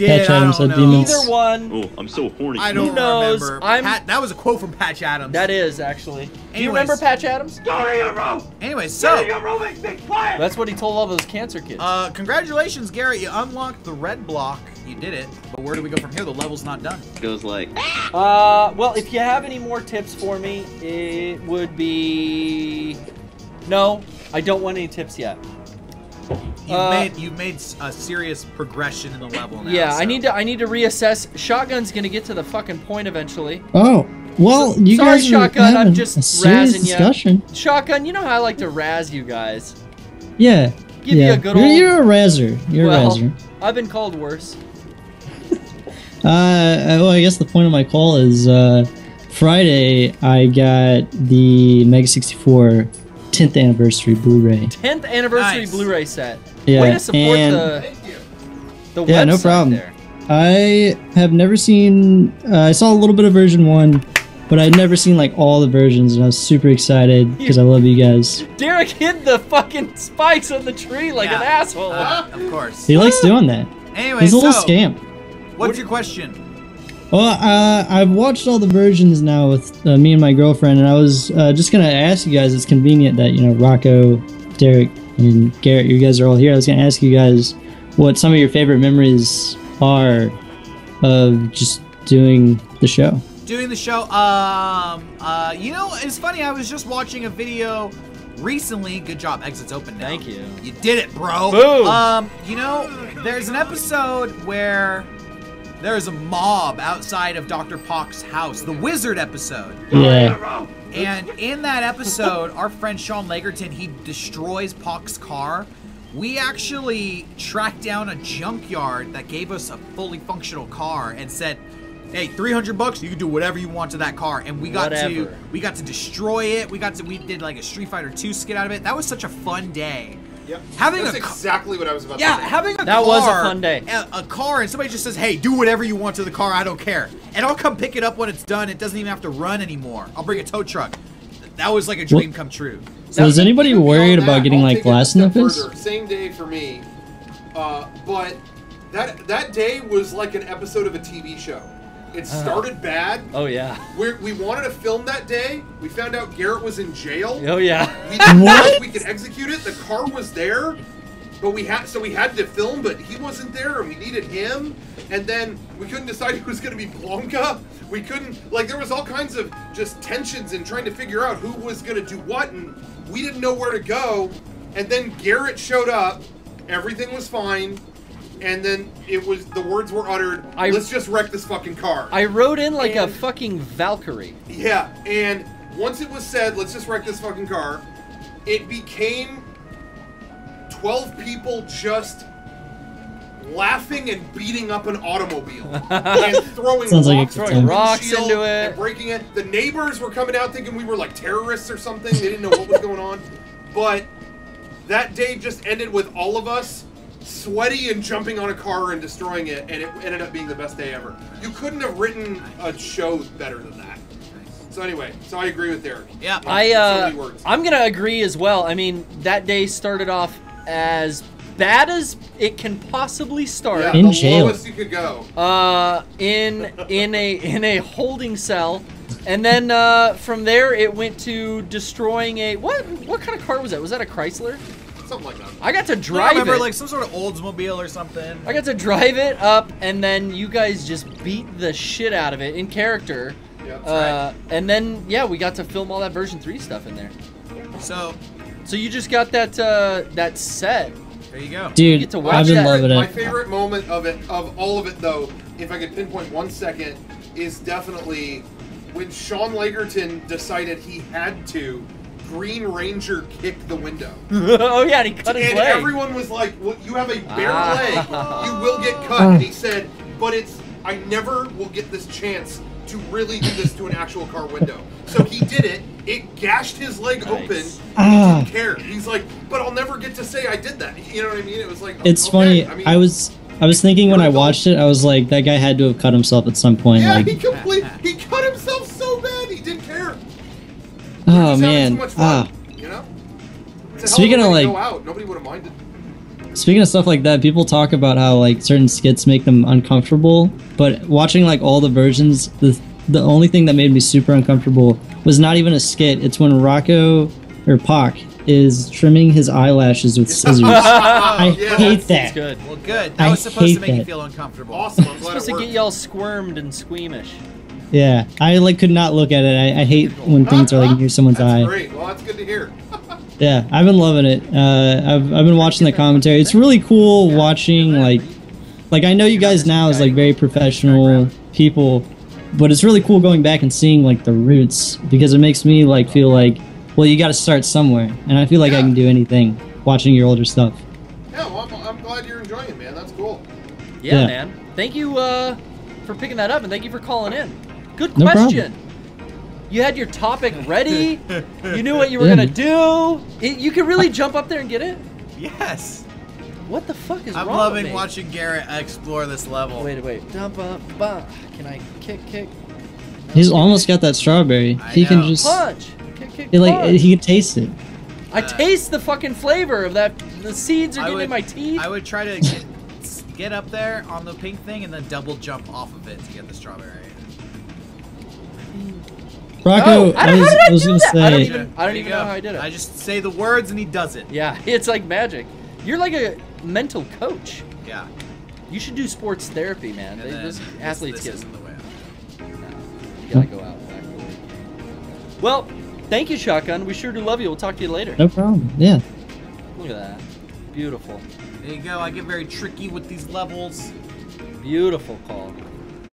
did. Patch Adams I had don't know. demons. Either one. Oh, I'm so horny. I don't Who knows? remember. I'm- That was a quote from Patch Adams. That is actually. Do you Anyways. remember Patch Adams? Anyway, so That's what he told all those cancer kids. congratulations, Garrett. You unlocked the red block. You did it. But where do we go from here? The level's not done. Goes like. Well, if you have any more tips for me, it would be. No, I don't want any tips yet. You've made a serious progression in the level now. Yeah, so. I need to reassess. Shotgun's gonna get to the fucking point eventually. Oh, well, you Sorry, guys are Shotgun, I'm having just a serious razzing ya. discussion. Shotgun, you know how I like to razz you guys. Yeah. Give yeah. you a good old. You're a razzer. You're a razzer. I've been called worse. Well, I guess the point of my call is Friday I got the Mega64 10th anniversary Blu-ray. 10th anniversary Nice. Blu-ray set. Yeah, Way to support and the yeah, no website problem. there. I have never seen. I saw a little bit of version 1, but I'd never seen like all the versions, and I was super excited because I love you guys. Derek hid the fucking spikes on the tree like an asshole. Of course. He likes doing that. Anyway, He's a little so, scamp. what's your question? Well, I've watched all the versions now with me and my girlfriend, and I was just gonna ask you guys. It's convenient that Rocco, Derek, and Garrett, you guys are all here. I was gonna ask you guys what some of your favorite memories are of just doing the show. Doing the show, it's funny. I was just watching a video recently. Good job. Exit's open now. Thank you. You did it, bro. Boom. There's an episode where there's a mob outside of Dr. Pock's house, the wizard episode. Yeah. And in that episode, our friend Sean Lagerton, he destroys Pock's car. We actually tracked down a junkyard that gave us a fully functional car and said, hey, $300, you can do whatever you want to that car. And we got to destroy it. We did like a Street Fighter 2 skit out of it. That was such a fun day. Yep. That's exactly what I was about to say. Having a That car, was a fun day. A car, and somebody just says, hey, do whatever you want to the car, I don't care. And I'll come pick it up when it's done. It doesn't even have to run anymore. I'll bring a tow truck. That was like a dream come true. So is anybody worried about getting like glass in the face? Same day for me, but that day was like an episode of a TV show. It started bad. Oh yeah. We wanted to film that day. We found out Garrett was in jail. Oh yeah. We didn't know if we could execute it. The car was there, but we had to film, but he wasn't there, and we needed him. And then we couldn't decide who was going to be Blanca. We couldn't, like, there was all kinds of just tensions and trying to figure out who was going to do what, and we didn't know where to go. And then Garrett showed up. Everything was fine. And then the words were uttered, let's just wreck this fucking car. I rode in like a fucking Valkyrie. Yeah, and once it was said, let's just wreck this fucking car, it became 12 people just laughing and beating up an automobile. And throwing rocks into it. And breaking it. The neighbors were coming out thinking we were like terrorists or something. They didn't know what was going on. But that day just ended with all of us sweaty and jumping on a car and destroying it, and it ended up being the best day ever. You couldn't have written a show better than that. So anyway, I agree with Derek. Yeah, I'm gonna agree as well. I mean, that day started off as bad as it can possibly start. Yeah, in the jail. lowest you could go. In a holding cell, and then from there it went to destroying a what kind of car was that? Was that a Chrysler? Something like that. I got to I drive remember it. like some sort of Oldsmobile or something. I got to drive it up, and then you guys just beat the shit out of it in character. Yeah, that's right. And then yeah, we got to film all that version 3 stuff in there. So you just got that set. there you go. Dude, get to watch I've been that. loving My it. favorite moment of all of it, though, if I could pinpoint 1 second, is definitely when Sean Lagerton decided he had to Green Ranger kick the window. Oh yeah, and he cut his And leg. everyone was like, well, you have a bare leg. You will get cut. And he said, but I never will get this chance to really do this to an actual car window. So he did it. It gashed his leg open. He didn't care. He's like, but I'll never get to say I did that. You know what I mean? It was like, It's okay. funny. I mean, I was thinking when I watched it, I was like, that guy had to have cut himself at some point. yeah, like, he cut himself so bad he didn't care. oh He's having man. too much fun, you know? It's a hell Speaking of a of, way to like- go out. Nobody would have minded. speaking of stuff like that, people talk about how like certain skits make them uncomfortable, but watching like all the versions, the only thing that made me super uncomfortable was not even a skit. It's when Rocco or Pac is trimming his eyelashes with scissors. I Yeah, hate That's that. good. Well, good. That I was supposed to hate make you that. feel uncomfortable. Awesome. I'm glad Supposed it to worked. get y'all squirmed and squeamish. Yeah, I like could not look at it. I hate when things are like near someone's That's eye. great. Well, that's good to hear. Yeah, I've been loving it. I've been watching the commentary. It's really cool watching like I know you guys now as like very professional people, but it's really cool going back and seeing like the roots because it makes me like feel like, well, you got to start somewhere, and I feel like I can do anything watching your older stuff. Yeah, well, I'm glad you're enjoying it, man. That's cool. Yeah, Yeah. man. Thank you for picking that up, and thank you for calling in. Good No question. You had your topic ready. You knew what you were Yeah. gonna do. You could really jump up there and get it. Yes. What the fuck is I'm wrong loving with me? watching Garrett explore this level. Wait. Dump up. Bah. Can I kick? He's almost got that strawberry. I He can know. just Punch. Kick. he, like punch. he can taste it. I taste the fucking flavor of that. The seeds are I getting in would- my teeth. I would try to get up there on the pink thing and then double jump off of it to get the strawberry. Rocco, Oh, how did I was do gonna that? I don't say. even- There you know go. how I did it. I just say the words and he does it. Yeah, it's like magic. You're like a mental coach. Yeah. You should do sports therapy, man. And then Those this- athletes this get. isn't the way out. You gotta go out back. Well, thank you, Shotgun. We sure do love you. We'll talk to you later. No problem. Yeah. Look at that. Beautiful. There you go. I get very tricky with these levels. Beautiful call.